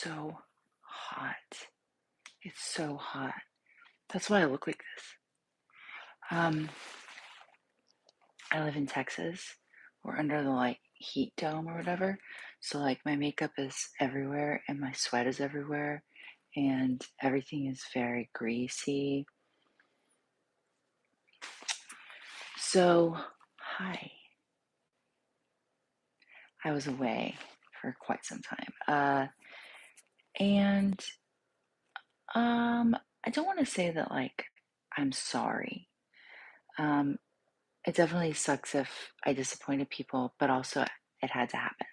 so hot. It's so hot. That's why I look like this. Um, I live in Texas. We're under the heat dome or whatever. So my makeup is everywhere and my sweat is everywhere and everything is very greasy. So, hi. I was away for quite some time. And I don't want to say that I'm sorry. Um, it definitely sucks if I disappointed people, but also it had to happen.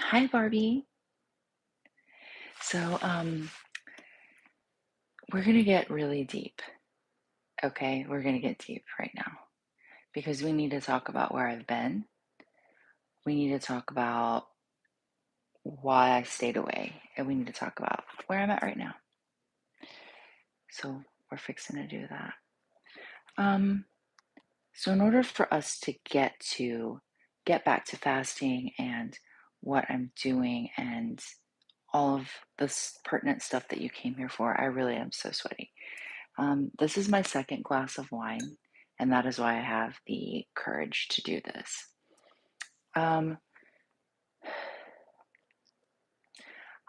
Hi, Barbie. So, we're gonna get really deep. Okay, we're gonna get deep right now because we need to talk about where I've been. We need to talk about why I stayed away, and we need to talk about where I'm at right now. So we're fixing to do that. So in order for us to get back to fasting and what I'm doing and all of this pertinent stuff that you came here for, I really am so sweaty. This is my second glass of wine, and that is why I have the courage to do this. Um,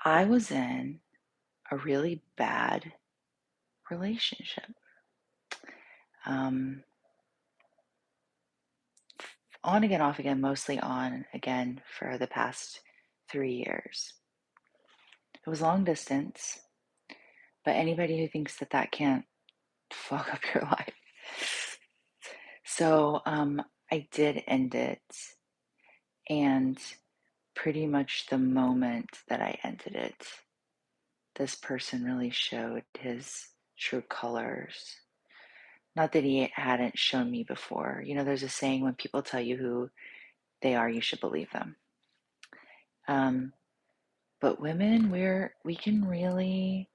I was in a really bad relationship. Um, On again, off again, mostly on again for the past 3 years. It was long distance, but anybody who thinks that that can't fuck up your life. So I did end it, and pretty much the moment that I ended it, this person really showed his true colors. Not that he hadn't shown me before. You know, there's a saying when people tell you who they are, you should believe them. But women, we can really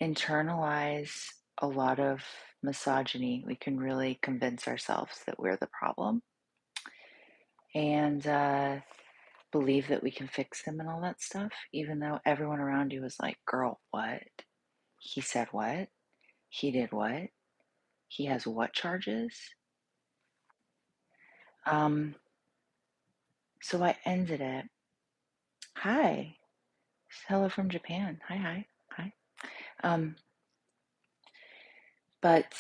internalize a lot of misogyny. We can really convince ourselves that we're the problem and believe that we can fix them and all that stuff, even though everyone around you is like, girl, what? He said what? He did what? He has what charges? Um, so I ended it. Hi. Hello from Japan. Hi, hi, hi. Um, but,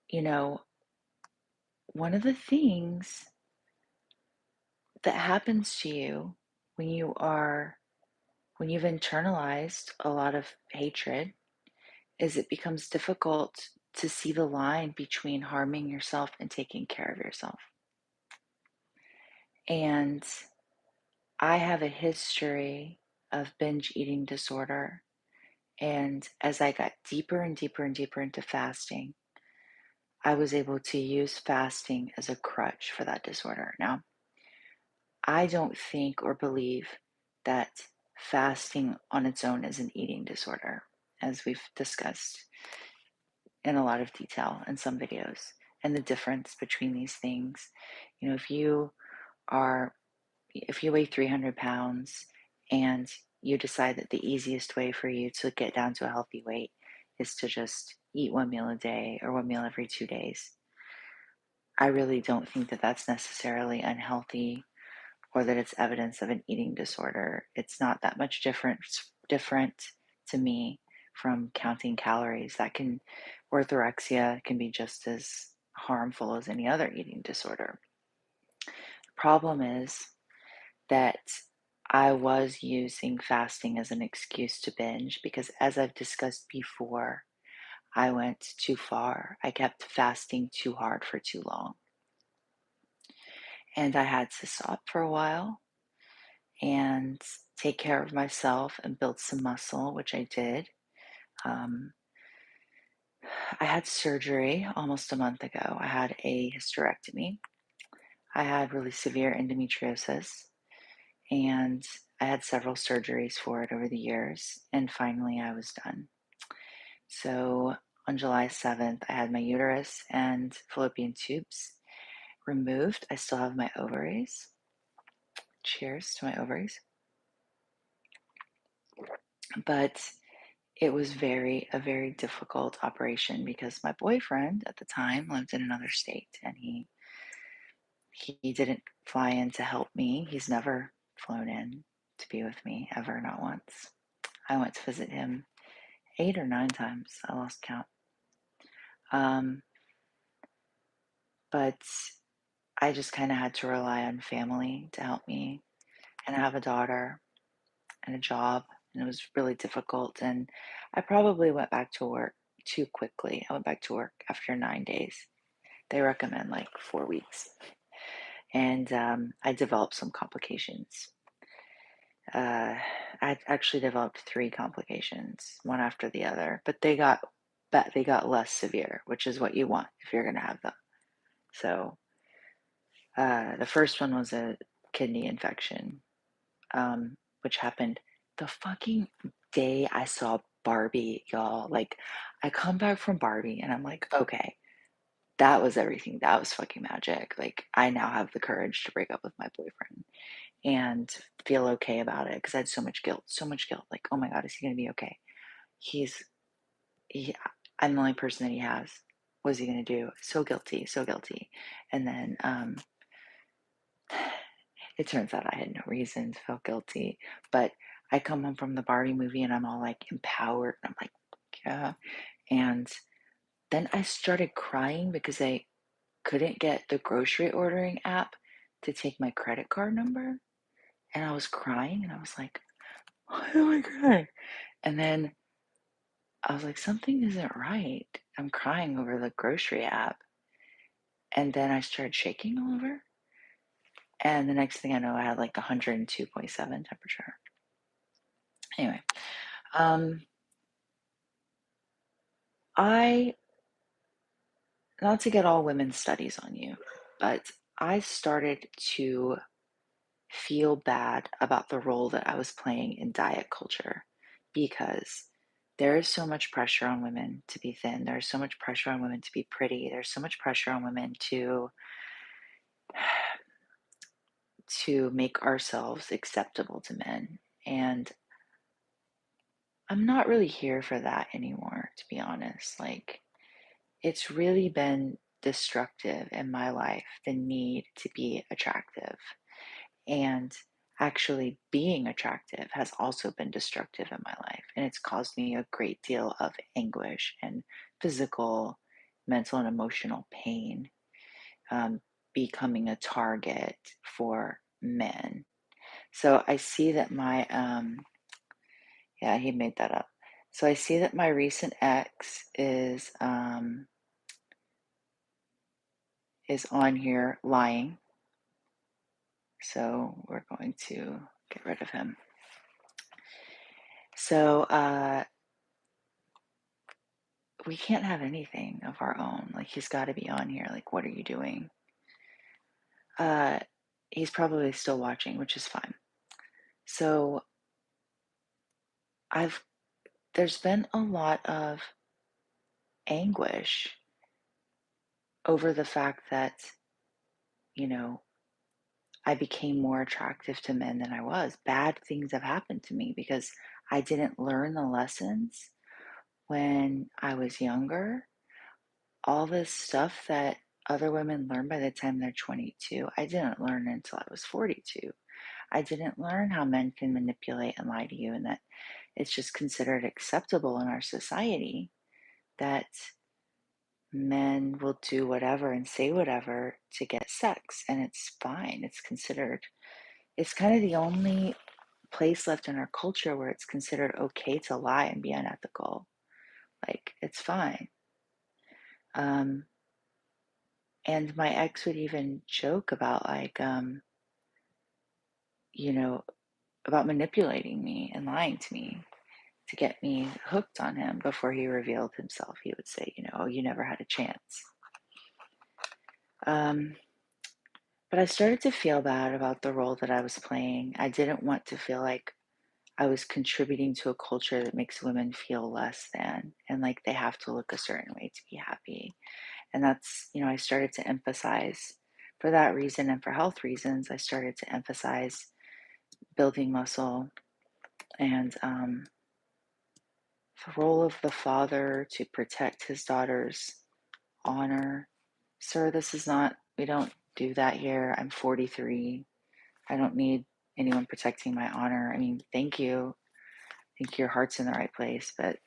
you know, one of the things that happens to you when when you've internalized a lot of hatred is it becomes difficult to see the line between harming yourself and taking care of yourself. And I have a history of binge eating disorder. And as I got deeper and deeper and deeper into fasting, I was able to use fasting as a crutch for that disorder. Now, I don't think or believe that fasting on its own is an eating disorder, as we've discussed in a lot of detail in some videos, and the difference between these things. You know, are, if you weigh 300 pounds and you decide that the easiest way for you to get down to a healthy weight is to just eat one meal a day or one meal every 2 days, I really don't think that that's necessarily unhealthy or that it's evidence of an eating disorder. It's not that much different to me from counting calories. Orthorexia can be just as harmful as any other eating disorder. The problem is that I was using fasting as an excuse to binge because, as I've discussed before, I went too far. I kept fasting too hard for too long. And I had to stop for a while and take care of myself and build some muscle, which I did. Um, I had surgery almost a month ago. I had a hysterectomy. I had really severe endometriosis, and I had several surgeries for it over the years, and finally I was done. So on July 7th, I had my uterus and fallopian tubes removed. I still have my ovaries. Cheers to my ovaries. But it was a very difficult operation because my boyfriend at the time lived in another state and he didn't fly in to help me. He's never flown in to be with me ever, not once. I went to visit him 8 or 9 times. I lost count. Um, but I just kind of had to rely on family to help me. And I have a daughter and a job, and it was really difficult. And I probably went back to work too quickly. I went back to work after 9 days. They recommend like 4 weeks. And I developed some complications. I actually developed three complications, one after the other, but they got less severe, which is what you want if you're going to have them. So the first one was a kidney infection, which happened the fucking day I saw Barbie, y'all. Like, I come back from Barbie and I'm like, okay, that was everything. That was fucking magic. Like, I now have the courage to break up with my boyfriend and feel okay about it because I had so much guilt, so much guilt. Like, oh my God, is he going to be okay? He's, he, I'm the only person that he has. What is he going to do? So guilty, so guilty. And then it turns out I had no reason to feel guilty, but I come home from the Barbie movie and I'm all like empowered. I'm like, yeah. And then I started crying because I couldn't get the grocery ordering app to take my credit card number. And I was crying and I was like, why am I crying? And then I was like, something isn't right. I'm crying over the grocery app. And then I started shaking all over. And the next thing I know, I had like 102.7 temperature. Anyway, um, I, not to get all women's studies on you, but I started to feel bad about the role that I was playing in diet culture because there is so much pressure on women to be thin. There's so much pressure on women to be pretty. There's so much pressure on women to make ourselves acceptable to men. And I'm not really here for that anymore, to be honest. Like, it's really been destructive in my life, the need to be attractive. And actually being attractive has also been destructive in my life. And it's caused me a great deal of anguish and physical, mental, and emotional pain, becoming a target for men. So I see that yeah, he made that up. So I see that my recent ex is on here lying. So we're going to get rid of him. So we can't have anything of our own. Like, he's got to be on here. Like, what are you doing? Uh, he's probably still watching, which is fine. So I've there's been a lot of anguish over the fact that, you know, I became more attractive to men than I was. Bad things have happened to me because I didn't learn the lessons when I was younger. All this stuff that other women learn by the time they're 22, I didn't learn until I was 42. I didn't learn how men can manipulate and lie to you, and that it's just considered acceptable in our society that men will do whatever and say whatever to get sex, and it's fine. It's kind of the only place left in our culture where it's considered okay to lie and be unethical. Like, it's fine. Um, and my ex would even joke about, like, you know, about manipulating me and lying to me to get me hooked on him before he revealed himself. He would say, oh, you never had a chance. Um, but I started to feel bad about the role that I was playing. I didn't want to feel like I was contributing to a culture that makes women feel less than and like they have to look a certain way to be happy. And that's, I started to emphasize for that reason and for health reasons, I started to emphasize building muscle and the role of the father to protect his daughter's honor. Sir, this is not, we don't do that here. I'm 43. I don't need anyone protecting my honor. I mean, thank you. I think your heart's in the right place. But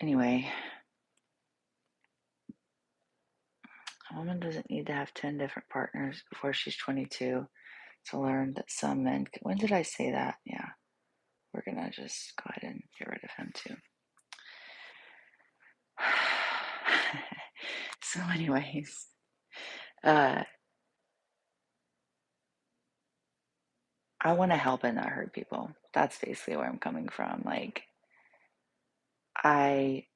anyway, a woman doesn't need to have 10 different partners before she's 22 to learn that some men. When did I say that? Yeah, we're going to just go ahead and get rid of him too. So, anyways, I want to help and not hurt people. That's basically where I'm coming from. Like, I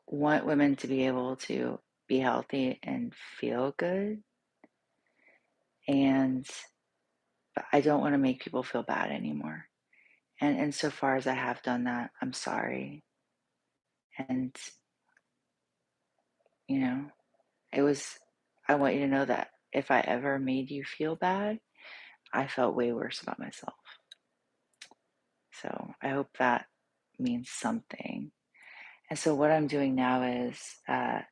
want women to be able to be healthy and feel good. And but I don't want to make people feel bad anymore. And insofar as I have done that, I'm sorry. And, you know, it was, I want you to know that if I ever made you feel bad, I felt way worse about myself. So I hope that means something. And so what I'm doing now is I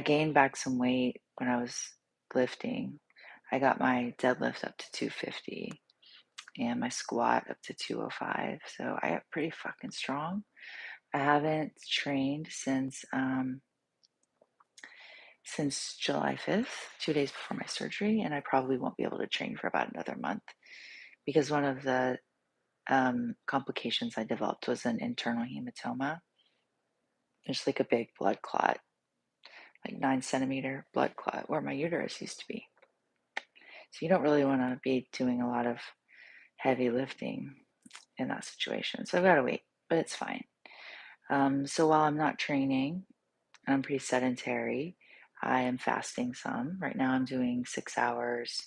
gained back some weight when I was lifting. I got my deadlift up to 250 and my squat up to 205. So I got pretty fucking strong. I haven't trained since July 5th, 2 days before my surgery, and I probably won't be able to train for about another month because one of the complications I developed was an internal hematoma. There's like a big blood clot, like 9 centimeter blood clot where my uterus used to be. So you don't really want to be doing a lot of heavy lifting in that situation. So I've got to wait, but it's fine. So while I'm not training, I'm pretty sedentary. I am fasting some. Right now I'm doing 6 hours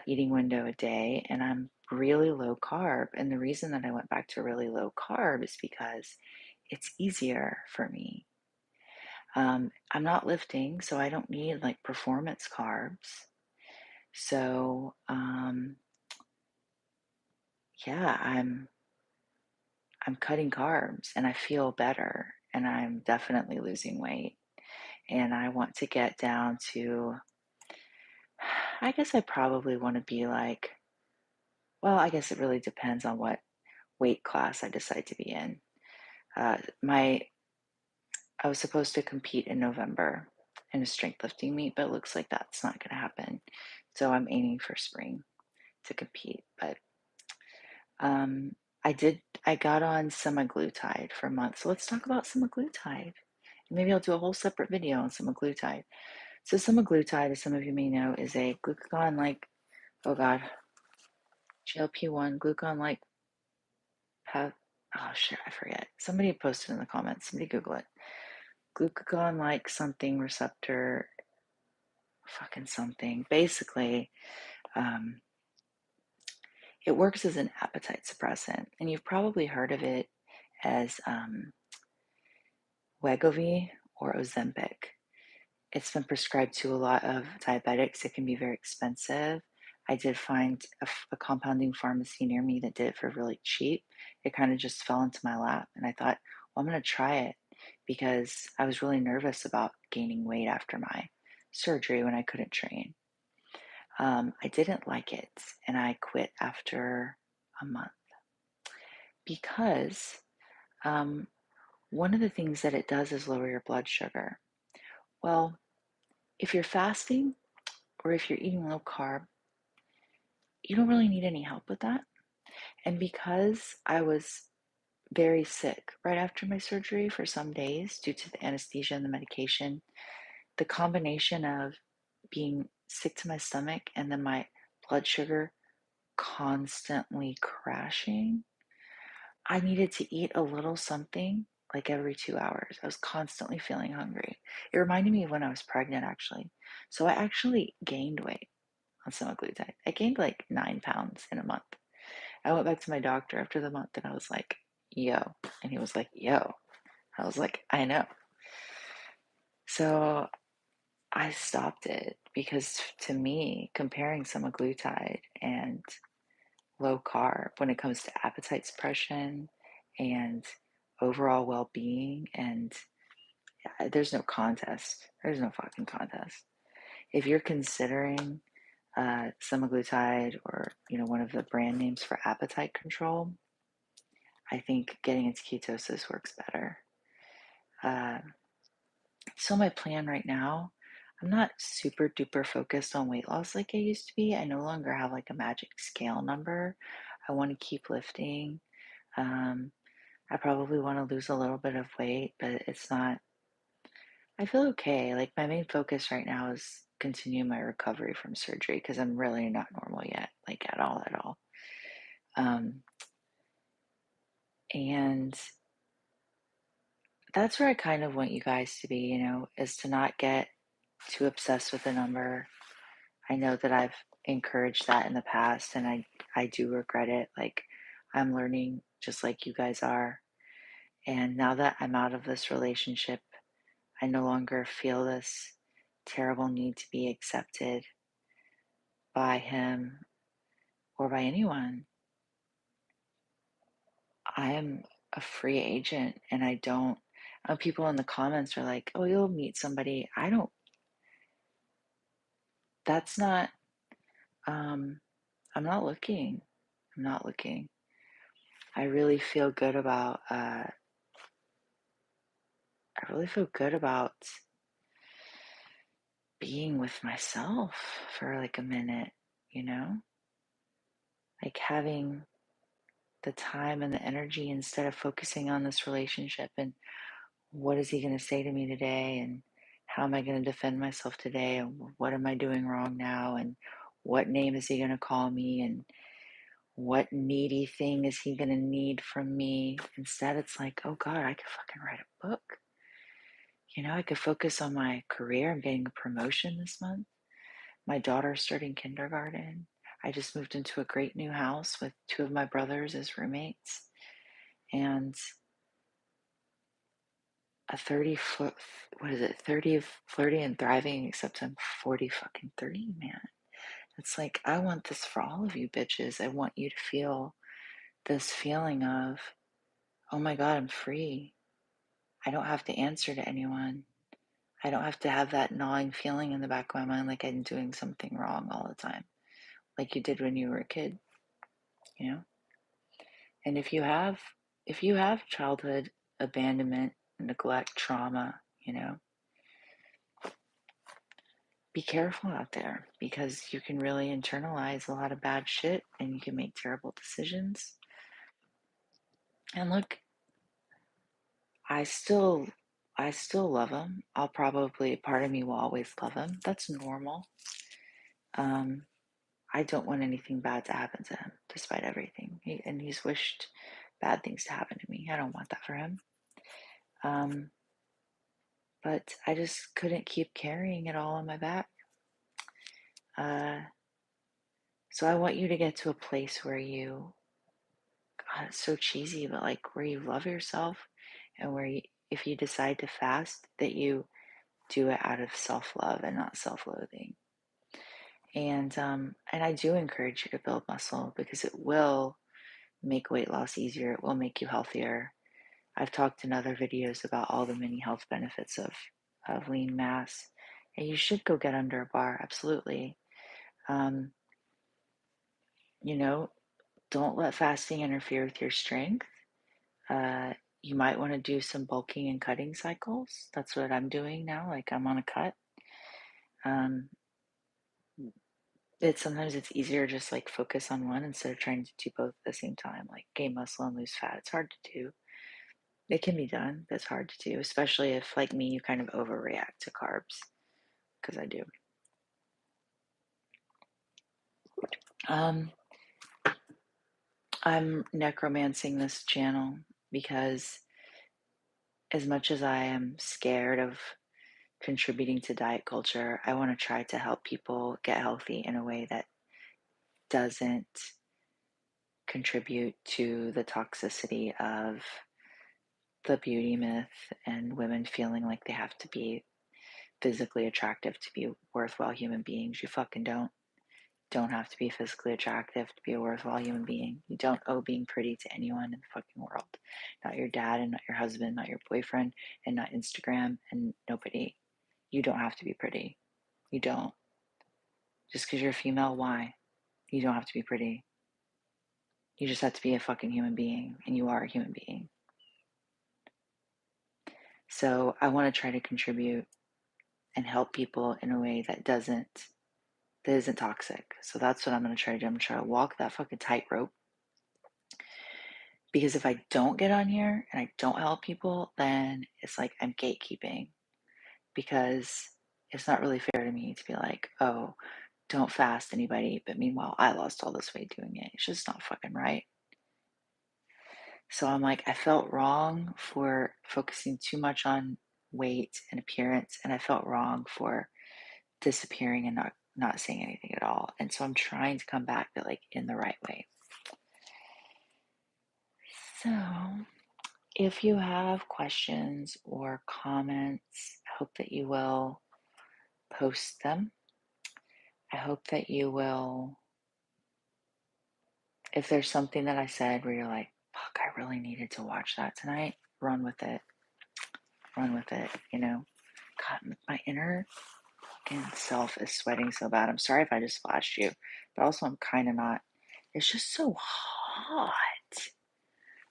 eating window a day, and I'm really low carb. And the reason that I went back to really low carb is because it's easier for me. I'm not lifting, so I don't need like performance carbs. So yeah, I'm cutting carbs and I feel better and I'm definitely losing weight. And I want to get down to, I guess I probably want to be like, well, I guess it really depends on what weight class I decide to be in. My I was supposed to compete in November in a strength lifting meet, but it looks like that's not going to happen. So I'm aiming for spring to compete. But um, I got on semaglutide for a month. So let's talk about semaglutide. Maybe I'll do a whole separate video on semaglutide. So semaglutide, as some of you may know, is a glucagon-like, oh God, GLP-1 glucagon-like, oh shit, I forget. Somebody posted in the comments. Somebody Google it. Glucagon-like something receptor, fucking something. Basically, um, it works as an appetite suppressant, and you've probably heard of it as Wegovy or Ozempic. It's been prescribed to a lot of diabetics. It can be very expensive. I did find a compounding pharmacy near me that did it for really cheap. It kind of just fell into my lap, and I thought, well, I'm going to try it because I was really nervous about gaining weight after my surgery when I couldn't train. I didn't like it, and I quit after a month because one of the things that it does is lower your blood sugar. Well, if you're fasting or if you're eating low carb, you don't really need any help with that. And because I was very sick right after my surgery for some days due to the anesthesia and the medication, the combination of being sick to my stomach and then my blood sugar constantly crashing, I needed to eat a little something like every 2 hours. I was constantly feeling hungry. It reminded me of when I was pregnant, actually. So I actually gained weight on semaglutide. I gained like 9 pounds in a month. I went back to my doctor after the month and I was like, yo. And he was like, yo. I was like, I know. So I stopped it because to me, comparing semaglutide and low carb when it comes to appetite suppression and overall well-being. And there's no contest. There's no fucking contest. If you're considering semaglutide or one of the brand names for appetite control, I think getting into ketosis works better. So my plan right now, I'm not super duper focused on weight loss like I used to be. I no longer have like a magic scale number. I want to keep lifting. Um, I probably want to lose a little bit of weight, but it's not, I feel okay. Like my main focus right now is continue my recovery from surgery because I'm really not normal yet, like at all, at all. Um, and that's where I kind of want you guys to be, is to not get too obsessed with the number. I know that I've encouraged that in the past and I do regret it. Like I'm learning just like you guys are. And now that I'm out of this relationship, I no longer feel this terrible need to be accepted by him or by anyone. I am a free agent and I don't. People in the comments are like, oh, you'll meet somebody. I don't, that's not, um, I'm not looking. I'm not looking. I really feel good about, I really feel good about being with myself for like a minute, you know? Like having the time and the energy instead of focusing on this relationship and what is he going to say to me today and how am I going to defend myself today and what am I doing wrong now and what name is he going to call me and what needy thing is he going to need from me. Instead, it's like, oh God, I could fucking write a book. I could focus on my career. I'm getting a promotion this month. My daughter's starting kindergarten. I just moved into a great new house with two of my brothers as roommates and a 30 foot, what is it, 30 flirty and thriving, except I'm 40 fucking 30, man. It's like, I want this for all of you bitches. I want you to feel this feeling of, oh my God, I'm free. I don't have to answer to anyone. I don't have to have that gnawing feeling in the back of my mind like I'm doing something wrong all the time, like you did when you were a kid, you know? And if you have childhood abandonment, neglect, trauma, be careful out there because you can really internalize a lot of bad shit and you can make terrible decisions. And look, I still love him. I'll probably part of me will always love him. That's normal. Um, I don't want anything bad to happen to him, despite everything. And he's wished bad things to happen to me. I don't want that for him. But I just couldn't keep carrying it all on my back. So I want you to get to a place where God, it's so cheesy, but like where you love yourself and where if you decide to fast, that you do it out of self-love and not self-loathing. And I do encourage you to build muscle because it will make weight loss easier. It will make you healthier. I've talked in other videos about all the many health benefits of lean mass. And you should go get under a bar, absolutely. Um, you know, don't let fasting interfere with your strength. Uh, you might want to do some bulking and cutting cycles. That's what I'm doing now. Like I'm on a cut. Um, sometimes it's easier to just like focus on one instead of trying to do both at the same time, like gain muscle and lose fat. It's hard to do. It can be done, but it's hard to do, especially if, like me, you kind of overreact to carbs, because I do. Um, I'm necromancing this channel because as much as I am scared of contributing to diet culture, I want to try to help people get healthy in a way that doesn't contribute to the toxicity of the beauty myth and women feeling like they have to be physically attractive to be worthwhile human beings. You fucking don't. don't have to be physically attractive to be a worthwhile human being. You don't owe being pretty to anyone in the fucking world. Not your dad and not your husband, not your boyfriend and not Instagram and nobody. You don't have to be pretty. You don't. Just because you're female, why? You don't have to be pretty. You just have to be a fucking human being, and you are a human being. So I want to try to contribute and help people in a way that isn't toxic. So that's what I'm going to try to do. I'm going to try to walk that fucking tightrope. Because if I don't get on here and I don't help people, then it's like I'm gatekeeping. Because it's not really fair to me to be like, oh, don't fast anybody. But meanwhile, I lost all this weight doing it. It's just not fucking right. So I'm like, I felt wrong for focusing too much on weight and appearance. And I felt wrong for disappearing and not saying anything at all. And so I'm trying to come back, but like in the right way. So if you have questions or comments, I hope that you will post them. I hope that you will, if there's something that I said where you're like, fuck, I really needed to watch that tonight, run with it. Run with it, you know. God, my inner fucking self is sweating so bad. I'm sorry if I just flashed you, but also I'm kind of not. It's just so hot.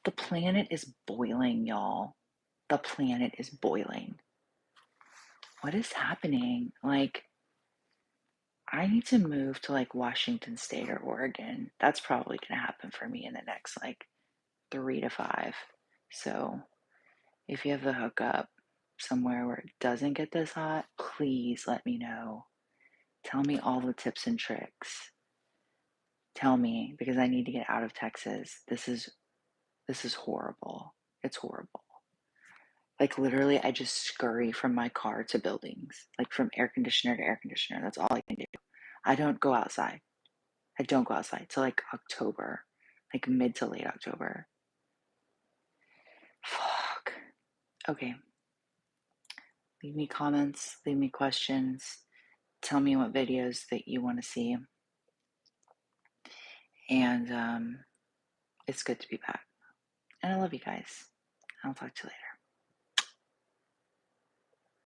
The planet is boiling, y'all. The planet is boiling. What is happening? Like, I need to move to like Washington State or Oregon. That's probably going to happen for me in the next like 3 to 5. So if you have the hookup somewhere where it doesn't get this hot, please let me know. Tell me all the tips and tricks. Tell me, because I need to get out of Texas. This is horrible. It's horrible. Like literally I just scurry from my car to buildings, like from air conditioner to air conditioner. That's all I can do. I don't go outside. I don't go outside till like October, like mid to late October. Fuck. Okay. Leave me comments, leave me questions. Tell me what videos that you want to see. And it's good to be back. And I love you guys. I'll talk to you later.